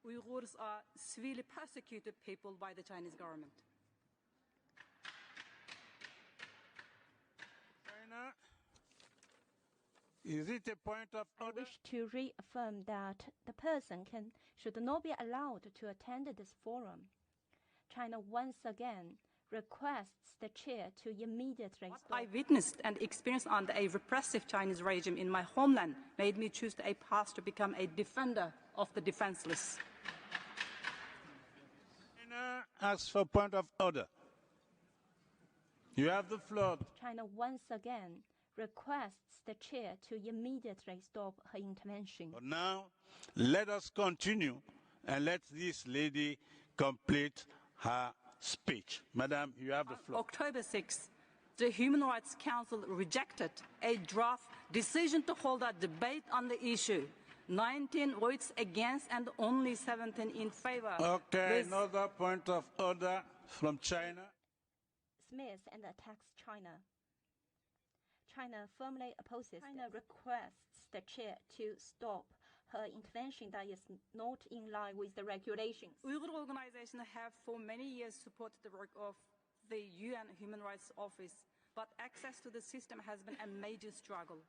Uyghurs are severely persecuted people by the Chinese government. China, is it a point of order? I wish to reaffirm that the person should not be allowed to attend this forum. China once again requests the chair to immediately What stop. I witnessed and experienced under a repressive Chinese regime in my homeland made me choose a path to become a defender of the defenseless. China asks for point of order. You have the floor. China once again requests the chair to immediately stop her intervention. But now, let us continue and let this lady complete her speech. Madam, you have the floor. October 6, the Human Rights Council rejected a draft decision to hold a debate on the issue. 19 votes against and only 17 in favor. Okay, another point of order from China. Smith and attacks China. China firmly opposes. China requests the chair to stop her intervention that is not in line with the regulations. Uyghur organizations have for many years supported the work of the UN Human Rights Office, but access to the system has been a major struggle.